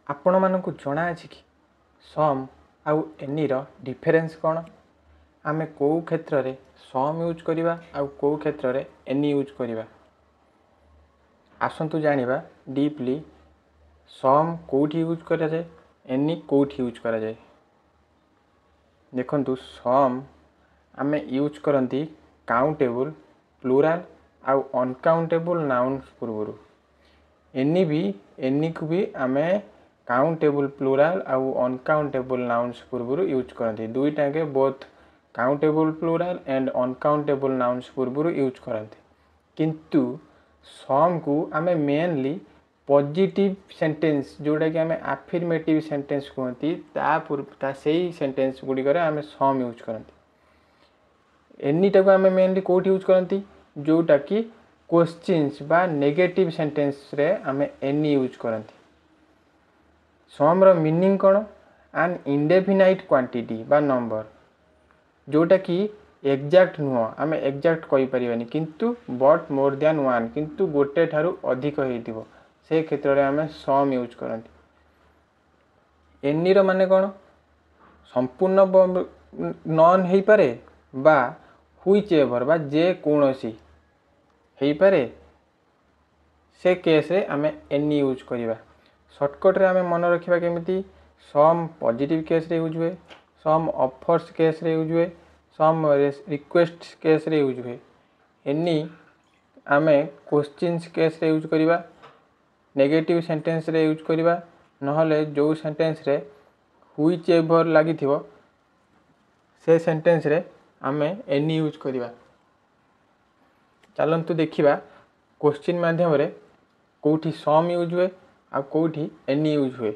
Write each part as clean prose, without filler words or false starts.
आपण मानक जना अछि कि सम आउ एनी रो डिफरेंस कौन आमे को क्षेत्र रे सम यूज करिवा आउ को क्षेत्र रे एनी यूज करिवा आसंतु जानिबा डीपली सम कोठी यूज करा जाय एनी कोठी यूज करा जाय। देखंतु सम आमे यूज करंती काउंटेबल प्लूराल आउ अनकाउंटेबल नाउन्स पूर्वरु एनी को भी आमे काउंटेबल प्लूराल आउ अनकाउंटेबल नाउन्स पूर्वरु यूज करंती दुईटा के both countable plural and uncountable nouns पूर्वरु यूज करंती किंतु सम को आमे मेनली पॉजिटिव सेंटेंस जोड़ा कि आमे अफर्मेटिव सेंटेंस कहती ता सेही सेंटेंस गुडी करे आमे सम यूज करंती एनी टाको आमे मेनली कोठी यूज करंती जोटा कि क्वेश्चंस बा नेगेटिव सेंटेंस रे आमे एनी यूज करंती। सम रो मीनिंग कोन एन इंडेफिनाइट क्वांटिटी बा नंबर जोटा कि एग्जैक्ट नुह आमे एग्जैक्ट कहि परिबानी किंतु बट मोर देन वन किंतु गोटे ठारू अधिक हेतिबो से क्षेत्र रे आमे सम यूज करंती। एनी रो माने कोन संपूर्ण नॉन हेई पारे बा व्हिच एवर बा जे कोनोसी हेई पारे से केस रे आमे एनी यूज करिवा। शॉर्टकट रे आमे मन रखिबा केमिति सम पॉजिटिव केस रे यूज हुए सम ऑफर्स केस रे यूज हुए सम रिक्वेस्ट केस रे यूज हुए एनी आमे क्वेश्चंस केस रे यूज करिवा नेगेटिव सेंटेंस रे यूज करिवा नहले जो सेंटेंस रे व्हिच एवर लागि थिबो से सेंटेंस रे आमे एनी यूज करिवा। चलंतु देखिबा क्वेश्चन माध्यम रे कोठी सम यूज हुए आ कोठी एनी यूज हुए।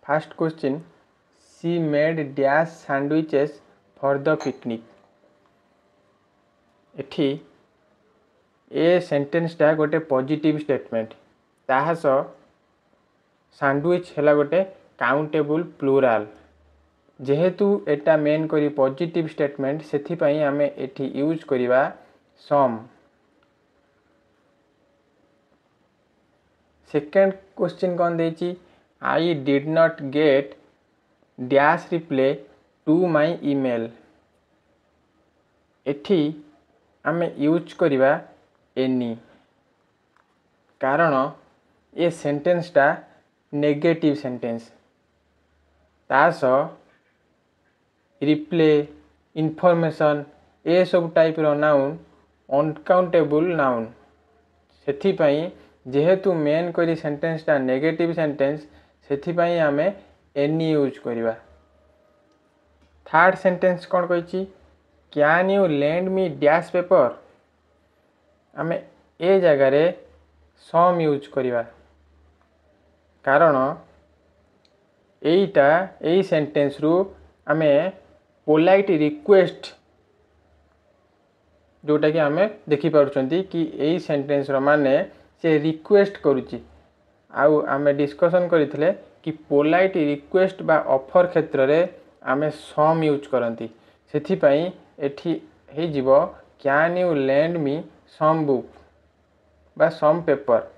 First question C made dash sandwiches for the picnic एठी ए सेंटेंस टा गोटे पॉजिटिव स्टेटमेंट ताहास सैंडविच हैला गोटे काउंटेबल प्लूराल जेहेतु एटा मेन करी पॉजिटिव स्टेटमेंट सेथि पई आमे एठी यूज करिवा सम। सेकेंड क्वेश्चन कौन देची I did not get dash reply to my email एठी आमे यूज करिवा एनी कारण ए सेंटेंस टा नेगेटिव सेंटेंस तास रिप्ले इनफॉरमेशन ए सब टाइप रो नाउन अनकाउंटेबल नाउन सेथि पई जेहेतु मेन करी सेंटेंस टा नेगेटिव सेंटेंस सेथि पई आमे एनी यूज करिवा। थर्ड सेंटेंस कोन कहिची can you lend me dash paper आमे ए जगह रे सम यूज करिवा कारण एईटा एई सेंटेंस रु आमे पोलाइट रिक्वेस्ट जोटा कि आमे देखि पारुचंती कि एई सेंटेंस रो माने से रिक्वेस्ट करूची आउ आमे डिस्कशन करिथिले कि पोलाइट रिक्वेस्ट बा ऑफर क्षेत्र रे आमे सम यूज करंती सेथि पई एठी हे जिवो can you lend me some book बा सम पेपर।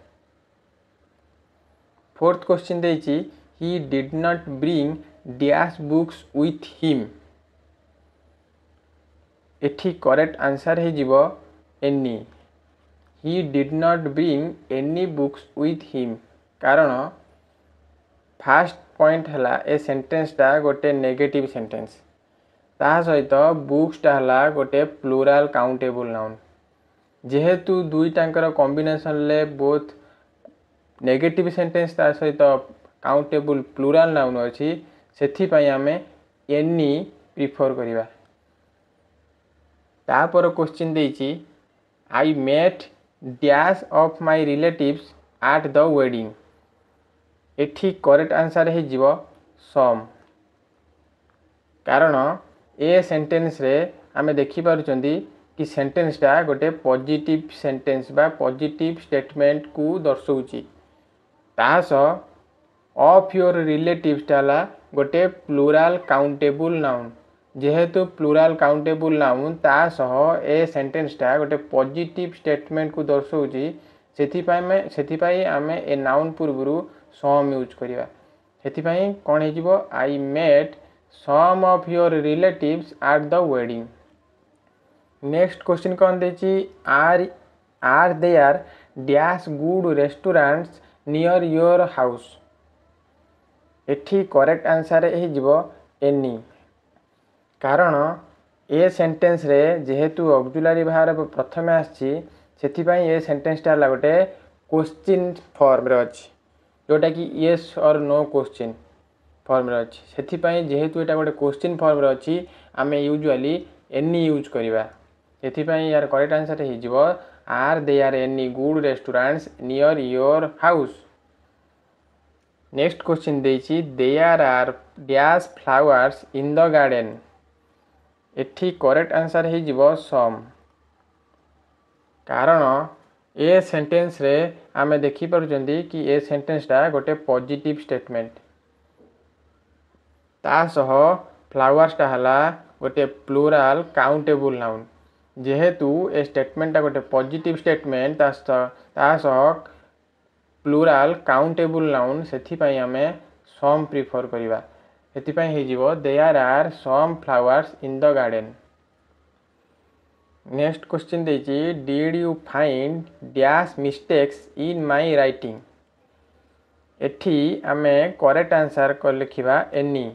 फोर्थ क्वेश्चन देची he did not bring dash books with him एठी करेक्ट आंसर हे जिवो any he did not bring any books with him कारण फर्स्ट पॉइंट हला ए sentence टा गोटे नेगेटिव सेंटेंस ता सहित बुक्स टा हला गोटे प्लूराल काउंटेबल नाउन जेहेतु दुई टांकर कॉम्बिनेशन ले बोथ नेगेटिव सेंटेंस ता सहित काउंटेबल प्लूराल नाउन अछि सेथि पई आमे एनी प्रिफर करिवा। तापर क्वेश्चन देची I met dash of my relatives at the wedding एठी करेक्ट आंसर हे जिवो सम कारण ए सेंटेंस रे आमे देखि पारुचंदी कि सेंटेंस टा गोटे पॉजिटिव सेंटेंस बा पॉजिटिव स्टेटमेंट को दर्शाउची तास ऑफ योर रिलेटिव्स टाला गोटे प्लूराल काउंटेबल नाउन जेहेतु प्लूराल काउंटेबल नाउन ता सह ए सेंटेंस टा गोटे पॉजिटिव स्टेटमेंट को दर्शाउची ସେଥିପାଇଁ ଆମେ ଏ ନାउନ୍ ପୂର୍ବରୁ ସମ୍ यूज करिवा ସେଥିପାଇଁ कौन है जीवो I met some of your relatives at the wedding. Next question कौन देची are there dash good restaurants near your house. एठी करेक्ट आंसर है जीवो एनी कारण ए सेंटेंस रे जेहेतु ऑक्सिलरी भार प्रथम आछि सेथिपाई ए सेंटेंस टा गोटे क्वेश्चन फॉर्म रे अछि जोटा कि येस और नो क्वेश्चन फॉर्म रे अछि सेथिपाई जेहेतु एटा गोटे क्वेश्चन फॉर्म रे अछि आमे यूजुअली एनी यूज करिवा सेथिपाई यार करेक्ट आंसर हे जिवो are there any good restaurants near your house. Next question देछि there are dash flowers in the garden. एठी करेक्ट आंसर है जीवो सम कारण ए सेंटेंस रे आमे देखि पारुचंदी कि ए सेंटेंस टा गोटे पॉजिटिव स्टेटमेंट ता सह फ्लावर्स टा हला गोटे प्लूराल काउंटेबल नाउन जेहेतु ए स्टेटमेंट टा गोटे पॉजिटिव स्टेटमेंट ता सह प्लूराल काउंटेबल नाउन सेथिपाई आमे सम प्रिफर करिवा सेथिपाई हे जीवो there are some flowers in the garden. Next question देछि did you find dash mistakes in my writing. एठी आमे करेक्ट आंसर को लिखिबा एनी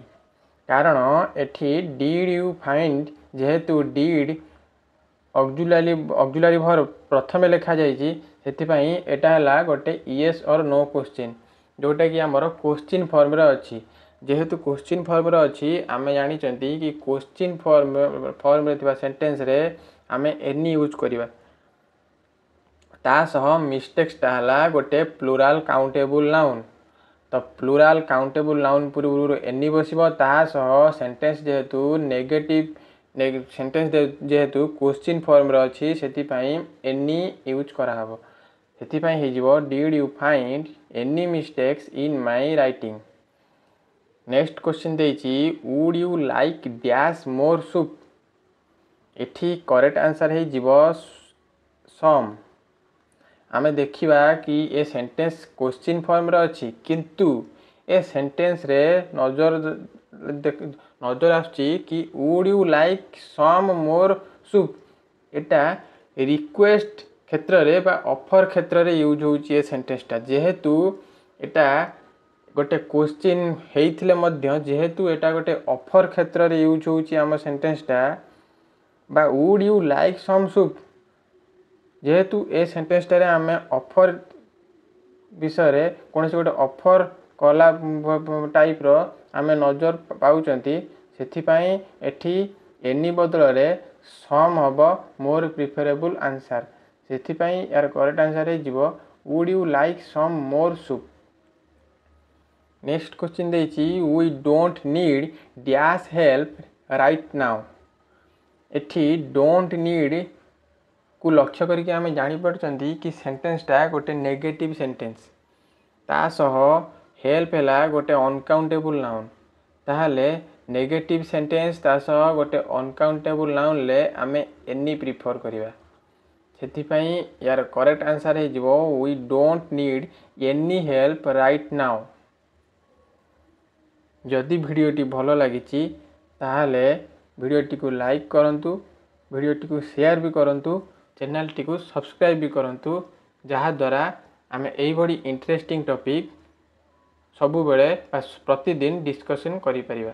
कारण एठी डिड यू फाइंड जेहेतु डिड ऑक्सिलरी भर प्रथमे लिखा जाइछि सेथिपाई एटा हला गोटे यस और नो क्वेश्चन जोटा कि हमर क्वेश्चन फॉर्म रे अछि जेहेतु क्वेश्चन फॉर्म रे अछि आमे जानि चंती कि क्वेश्चन फॉर्म रे थिबा सेंटेंस रे आमे एनी यूज करिवा ता सह मिस्टेक्स ता हला गोटे प्लूराल काउंटेबल नाउन तो प्लूराल काउंटेबल नाउन पूर्व एनी बसिबो ता सह सेंटेंस जेहेतु नेगेटिव सेंटेंस जेहेतु क्वेश्चन फॉर्म रे अछि सेथिपाई एनी यूज करा हबो सेथिपाई हे जिवो did you find any mistakes in my writing. Next question देछि would you like dash more soup. एठी करेक्ट आंसर है जीवो सम आमे देखिबा कि ए सेंटेंस क्वेश्चन फॉर्म रे अछि किंतु ए सेंटेंस रे नजर आछि कि would you like some more soup एटा रिक्वेस्ट क्षेत्र रे बा ऑफर क्षेत्र रे यूज होउची ए सेंटेंस टा जेहेतु एटा गोटे क्वेश्चन हेइथिले मध्य जेहेतु एटा गोटे ऑफर क्षेत्र रे यूज होउची हम सेंटेंस टा बा would you like some soup जेहेतु ए सेंटेंस टा रे आमे ऑफर विषय रे कोनसे गोटे ऑफर कला टाइप रो आमे नजर पाउचंती सेथिपाई एठी एनी बदल रे सम हबो मोर प्रिफरेबल आंसर सेथिपाई यार करेक्ट आंसर है जीवो would you like some more soup. Next question देछि we don't need dash help right now. एठी डोंट नीड को लक्ष्य करके आमे जानि पड़चंती कि सेंटेंस टा गोटे नेगेटिव सेंटेंस ता सह हेल्प हैला गोटे अनकाउंटेबल नाउन ताहाले नेगेटिव सेंटेंस ता सह गोटे अनकाउंटेबल नाउन ले आमे एनी प्रिफर करिवा सेथिपाई यार करेक्ट आंसर है जीवो we don't need any help right now. जदि वीडियोटी भलो लागिछि ताहाले वीडियोटी को लाइक करंतु वीडियोटी को शेयर भी करंतु चैनल टी को सब्सक्राइब भी करंतु जहा द्वारा आमे एई बडी इंटरेस्टिंग टॉपिक सबु बेले प्रतिदिन डिस्कशन करि परिबा।